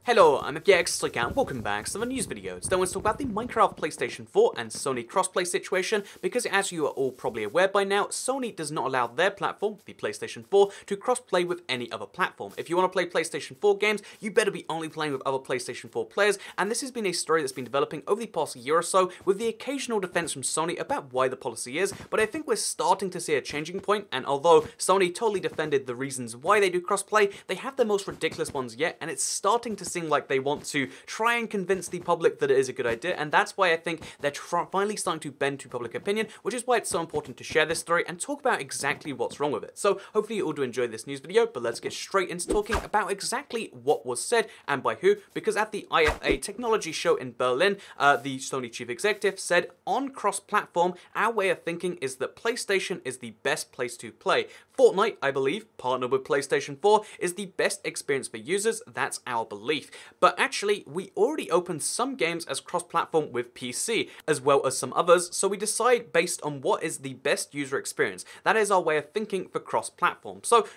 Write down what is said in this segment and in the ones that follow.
Hello, I'm FPX and welcome back to the news video. Today I want to talk about the Minecraft PlayStation 4 and Sony crossplay situation because as you are all probably aware by now, Sony does not allow their platform, the PlayStation 4, to crossplay with any other platform. If you want to play PlayStation 4 games, you better be only playing with other PlayStation 4 players, and this has been a story that's been developing over the past year or so with the occasional defense from Sony about why the policy is, but I think we're starting to see a changing point, and although Sony totally defended the reasons why they do crossplay, they have the most ridiculous ones yet, and it's starting to seem like they want to try and convince the public that it is a good idea, and that's why I think they're finally starting to bend to public opinion, which is why it's so important to share this story and talk about exactly what's wrong with it. So hopefully you all do enjoy this news video, but let's get straight into talking about exactly what was said and by who, because at the IFA technology show in Berlin, the Sony chief executive said, on cross-platform, our way of thinking is that PlayStation is the best place to play. Fortnite, I believe, partnered with PlayStation 4, is the best experience for users, that's our belief. But actually, we already opened some games as cross-platform with PC, as well as some others, so we decide based on what is the best user experience. That is our way of thinking for cross-platform. So,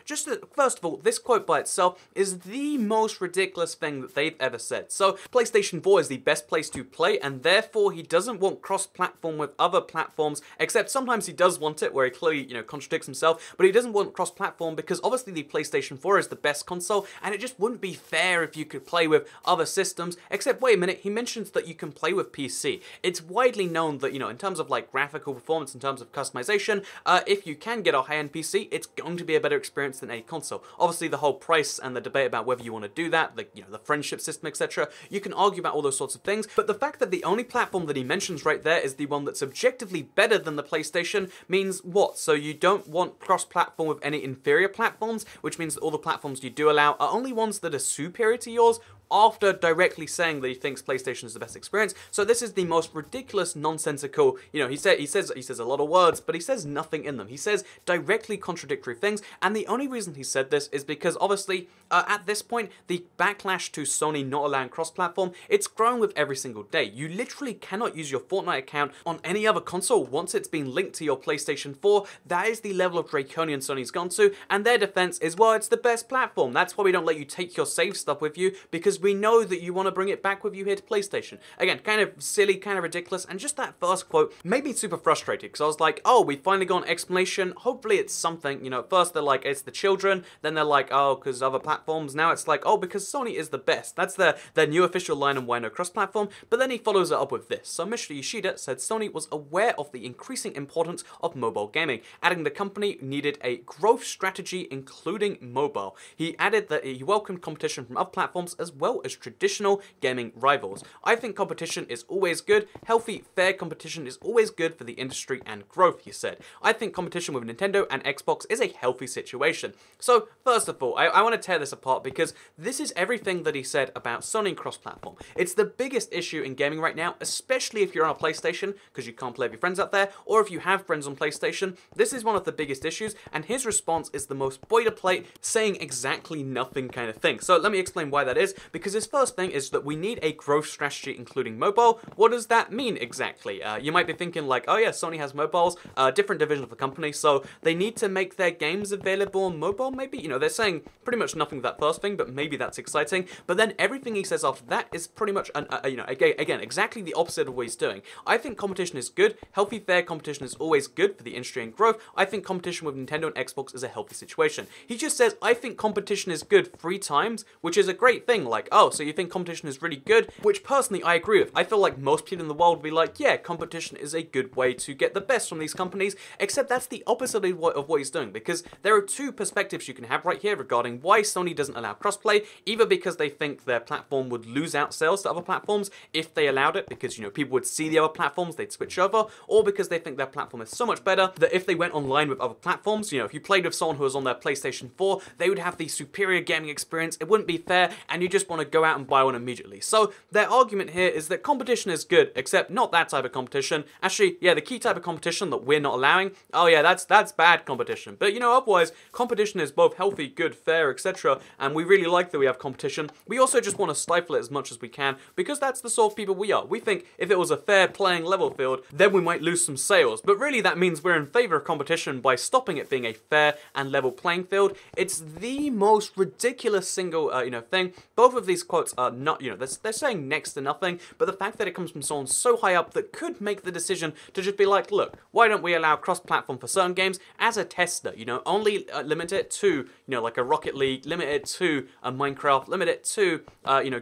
first of all, this quote by itself is the most ridiculous thing that they've ever said. So, PlayStation 4 is the best place to play, and therefore he doesn't want cross-platform with other platforms, except sometimes he does want it, where he clearly, contradicts himself, but he doesn't want cross-platform because obviously the PlayStation 4 is the best console, and it just wouldn't be fair if you could play with other systems, except wait a minute, he mentions that you can play with PC. It's widely known that, in terms of like graphical performance, in terms of customization, if you can get a high-end PC, it's going to be a better experience than any console. Obviously the whole price and the debate about whether you want to do that, the friendship system, etc., you can argue about all those sorts of things, but the fact that the only platform that he mentions right there is the one that's objectively better than the PlayStation means what? So you don't want cross-platform with any inferior platforms, which means that all the platforms you do allow are only ones that are superior to yours, after directly saying that he thinks PlayStation is the best experience. So this is the most ridiculous, nonsensical, he says a lot of words, but he says nothing in them. He says directly contradictory things, and the only reason he said this is because obviously, at this point, the backlash to Sony not allowing cross-platform, it's growing with every single day. You literally cannot use your Fortnite account on any other console once it's been linked to your PlayStation 4. That is the level of draconian Sony's gone to, and their defense is, well, it's the best platform. That's why we don't let you take your save stuff with you, because we know that you want to bring it back with you here to PlayStation. Again, kind of silly, kind of ridiculous, and just that first quote made me super frustrated, because I was like, oh, we finally got an explanation, hopefully it's something, at first they're like, it's the children, then they're like, oh, because other platforms, now it's like, oh, because Sony is the best. That's their new official line on why no cross-platform, but then he follows it up with this. So Mr. Yoshida said Sony was aware of the increasing importance of mobile gaming, adding the company needed a growth strategy including mobile. He added that he welcomed competition from other platforms as well as traditional gaming rivals. I think competition is always good. Healthy, fair competition is always good for the industry and growth, he said. I think competition with Nintendo and Xbox is a healthy situation. So, first of all, I want to tear this apart because this is everything that he said about Sony and cross-platform. It's the biggest issue in gaming right now, especially if you're on a PlayStation, because you can't play with your friends out there, or if you have friends on PlayStation. This is one of the biggest issues, and his response is the most boilerplate, saying exactly nothing kind of thing. So let me explain why that is, because his first thing is that we need a growth strategy including mobile. What does that mean exactly? You might be thinking like, oh yeah, Sony has mobiles, different division of the company, so they need to make their games available on mobile, maybe? They're saying pretty much nothing with that first thing, but maybe that's exciting. But then everything he says after that is pretty much, again, exactly the opposite of what he's doing. I think competition is good. Healthy, fair competition is always good for the industry and growth. I think competition with Nintendo and Xbox is a healthy situation. He just says, I think competition is good 3 times, which is a great thing. Like, oh, so you think competition is really good? Which personally I agree with. I feel like most people in the world would be like, yeah, competition is a good way to get the best from these companies, except that's the opposite of what he's doing, because there are 2 perspectives you can have right here regarding why Sony doesn't allow crossplay, either because they think their platform would lose out sales to other platforms if they allowed it, because, people would see the other platforms, they'd switch over, or because they think their platform is so much better that if they went online with other platforms, if you played with someone who was on their PlayStation 4, they would have the superior gaming experience, it wouldn't be fair, and you just want to go out and buy one immediately. So their argument here is that competition is good, except not that type of competition. Actually, yeah, the key type of competition that we're not allowing, oh yeah, that's bad competition. But otherwise, competition is both healthy, good, fair, etc. And we really like that we have competition. We also just want to stifle it as much as we can, because that's the sort of people we are. We think if it was a fair playing level field, then we might lose some sales. But really that means we're in favor of competition by stopping it being a fair and level playing field. It's the most ridiculous single, thing. Both of these quotes are not, they're saying next to nothing, but the fact that it comes from someone so high up that could make the decision to just be like, look, why don't we allow cross-platform for certain games as a tester, only limit it to, like a Rocket League, limit it to a Minecraft, limit it to,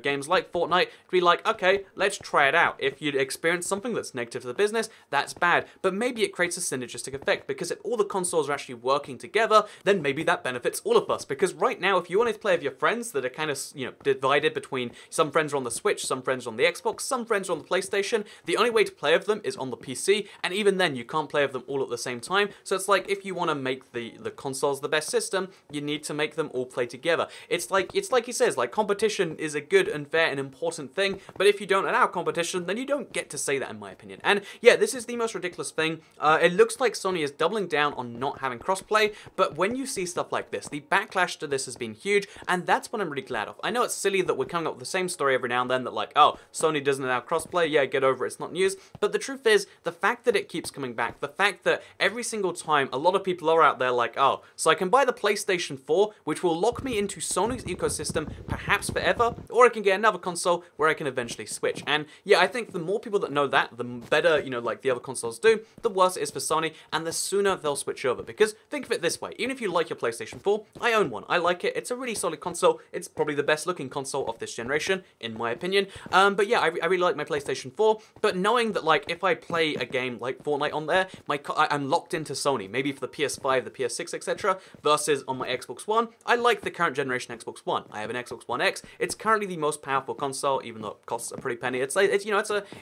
games like Fortnite, to be like, okay, let's try it out. If you experience something that's negative to the business, that's bad, but maybe it creates a synergistic effect, because if all the consoles are actually working together, then maybe that benefits all of us, because right now, if you wanted to play with your friends that are kind of, divided between some friends are on the Switch, some friends are on the Xbox, some friends are on the PlayStation, the only way to play with them is on the PC, and even then, you can't play with them all at the same time, so it's like, if you want to make the consoles the best system, you need to make them all play together. It's like he says, like, competition is a good and fair and important thing, but if you don't allow competition, then you don't get to say that, in my opinion. And yeah, this is the most ridiculous thing. It looks like Sony is doubling down on not having crossplay, but when you see stuff like this, the backlash to this has been huge, and that's what I'm really glad of. I know it's silly that we're coming up with the same story every now and then, that like, oh, Sony doesn't allow crossplay, yeah, get over it, it's not news, but the truth is, the fact that it keeps coming back, the fact that every single time a lot of people are out there like, oh, so I can buy the PlayStation 4, which will lock me into Sony's ecosystem, perhaps forever, or I can get another console where I can eventually switch. And yeah, I think the more people that know that, the better, like the other consoles do, the worse it is for Sony, and the sooner they'll switch over. Because think of it this way, even if you like your PlayStation 4, I own one, I like it, it's a really solid console, it's probably the best looking console of this generation, in my opinion. But yeah, I really like my PlayStation 4, but knowing that like, if I play a game like Fortnite on there, I'm locked into Sony, maybe for the PS5, the PS6, etc., versus on my Xbox One, I like the current generation Xbox One. I have an Xbox One X, it's currently the most powerful console, even though it costs a pretty penny. It's an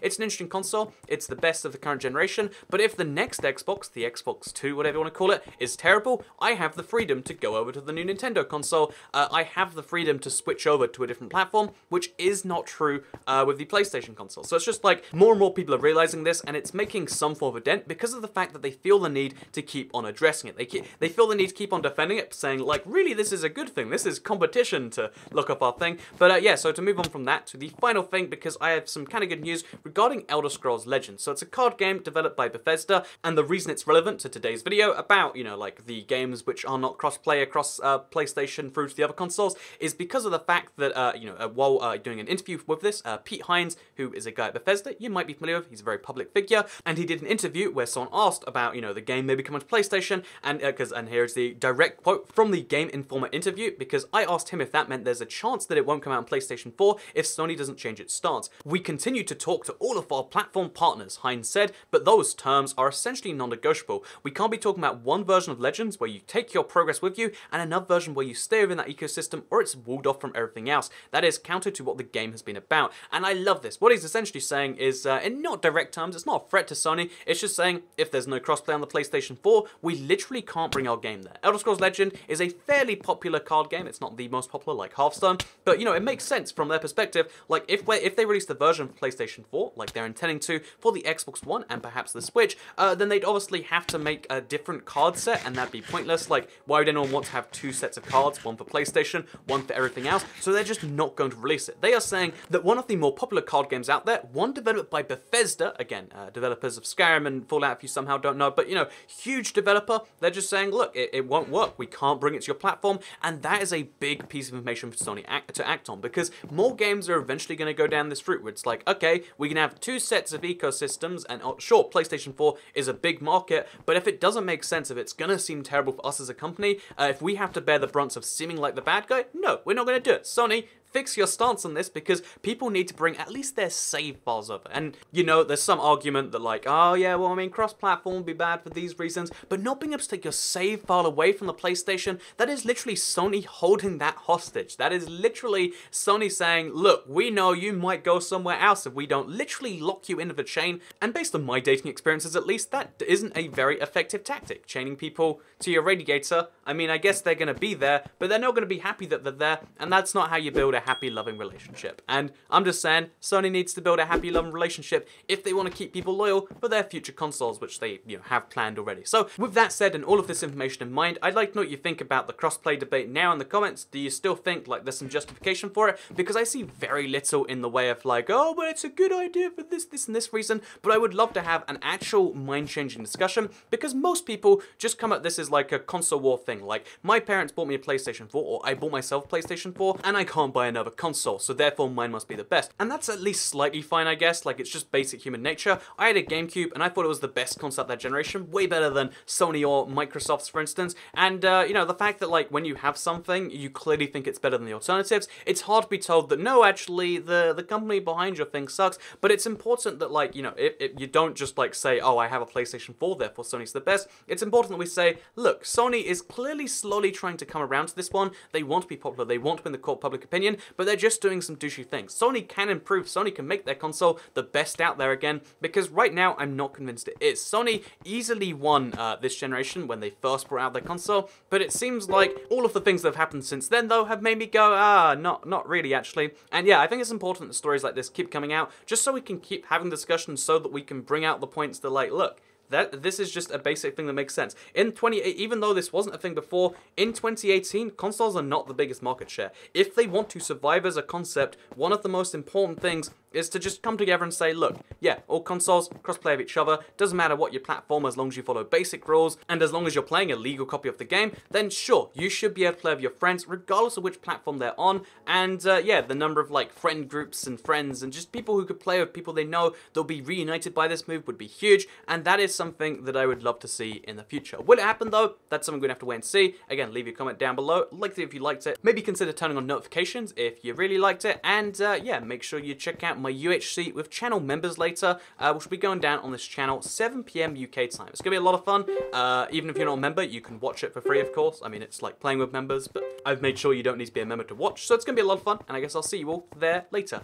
interesting console, it's the best of the current generation, but if the next Xbox, the Xbox 2, whatever you want to call it, is terrible, I have the freedom to go over to the new Nintendo console. I have the freedom to switch over to a different platform, which is not true with the PlayStation console. So it's just like, more and more people are realizing this, and it's making some form of a dent because of the fact that they feel the need to keep on addressing it. They feel the need to keep on defending it, saying like, really, this is a good thing, this is competition to look up our thing. But yeah, so to move on from that to the final thing, because I have some kind of good news regarding Elder Scrolls Legends. So it's a card game developed by Bethesda, and the reason it's relevant to today's video about, like the games which are not cross-play across PlayStation through to the other consoles is because of the fact that, while doing an interview with this, Pete Hines, who is a guy at Bethesda, you might be familiar with, he's a very public figure, and he did an interview where someone asked about, the game maybe coming to PlayStation, and here's the direct quote from the Game Informer interview, because I asked him if that meant there's a chance that it won't come out on PlayStation 4 if Sony doesn't change its stance. We continue to talk to all of our platform partners, Hines said, but those terms are essentially non-negotiable. We can't be talking about one version of Legends where you take your progress with you and another version where you stay within that ecosystem or it's walled off from everything else. That is counter to what the game has been about. And I love this. What he's essentially saying is, in not direct terms, it's not a threat to Sony, it's just saying if there's no crossplay on the PlayStation 4, we literally can't bring our game there. Elder Scrolls Legend is a fairly popular card game. It's not the most popular like Hearthstone, but it makes sense from their perspective. Like if they release the version for PlayStation 4, like they're intending to for the Xbox One and perhaps the Switch, then they'd obviously have to make a different card set, and that'd be pointless. Like, why would anyone want to have two sets of cards, one for PlayStation, one for everything else? So they're just not going to release it. They are saying that one of the more popular card games out there, one developed by Bethesda, again, developers of Skyrim and Fallout if you somehow don't know, but huge developer, they're just saying, look, it won't work. We can't bring it to your platform, and that is a big piece of information for Sony to act on, because more games are eventually going to go down this route where it's like, okay, we can have two sets of ecosystems, and sure, PlayStation 4 is a big market, but if it doesn't make sense, if it's going to seem terrible for us as a company, if we have to bear the brunts of seeming like the bad guy, no, we're not going to do it. Sony, fix your stance on this, because people need to bring at least their save files over. And, there's some argument that like, oh yeah, well, I mean, cross-platform would be bad for these reasons, but not being able to take your save file away from the PlayStation, that is literally Sony holding that hostage. That is literally Sony saying, look, we know you might go somewhere else if we don't literally lock you into the chain, and based on my dating experiences at least, that isn't a very effective tactic. Chaining people to your radiator, I mean, I guess they're going to be there, but they're not going to be happy that they're there, and that's not how you build a happy, loving relationship. And I'm just saying, Sony needs to build a happy, loving relationship if they want to keep people loyal for their future consoles, which they, have planned already. So, with that said, and all of this information in mind, I'd like to know what you think about the crossplay debate now in the comments. Do you still think, like, there's some justification for it? Because I see very little in the way of, like, oh, but it's a good idea for this, and this reason, but I would love to have an actual mind-changing discussion, because most people just come at this as, like, a console war thing. Like, my parents bought me a PlayStation 4, or I bought myself a PlayStation 4, and I can't buy another console, so therefore mine must be the best. And that's at least slightly fine, I guess. Like, it's just basic human nature. I had a GameCube, and I thought it was the best console that generation, way better than Sony or Microsoft's, for instance. And, you know, the fact that, like, when you have something, you clearly think it's better than the alternatives, it's hard to be told that, no, actually, the company behind your thing sucks. But it's important that, like, you know, if you don't just, like, say, oh, I have a PlayStation 4, therefore Sony's the best. It's important that we say, look, Sony is clearly slowly trying to come around to this one. They want to be popular, they want to win the court public opinion, but they're just doing some douchey things. Sony can improve, Sony can make their console the best out there again, because right now, I'm not convinced it is. Sony easily won this generation when they first brought out their console, but it seems like all of the things that have happened since then, though, have made me go, not really, actually. And yeah, I think it's important that stories like this keep coming out, just so we can keep having discussions, so that we can bring out the points that, like, look, this is just a basic thing that makes sense. Even though this wasn't a thing before, in 2018, consoles are not the biggest market share. If they want to survive as a concept, one of the most important things is to just come together and say, look, yeah, all consoles cross-play of each other, doesn't matter what your platform, as long as you follow basic rules, and as long as you're playing a legal copy of the game, then sure, you should be able to play with your friends, regardless of which platform they're on, and yeah, the number of, like, friend groups and friends, and just people who could play with people they know they'll be reunited by this move would be huge, and that is something that I would love to see in the future. Will it happen, though? That's something we're going to have to wait and see. Again, leave your comment down below, like it if you liked it, maybe consider turning on notifications if you really liked it, and yeah, make sure you check out my UHC with channel members later, which will be going down on this channel 7 PM UK time. It's going to be a lot of fun. Even if you're not a member, you can watch it for free, of course. I mean, it's like playing with members, but I've made sure you don't need to be a member to watch, so it's going to be a lot of fun, and I guess I'll see you all there later.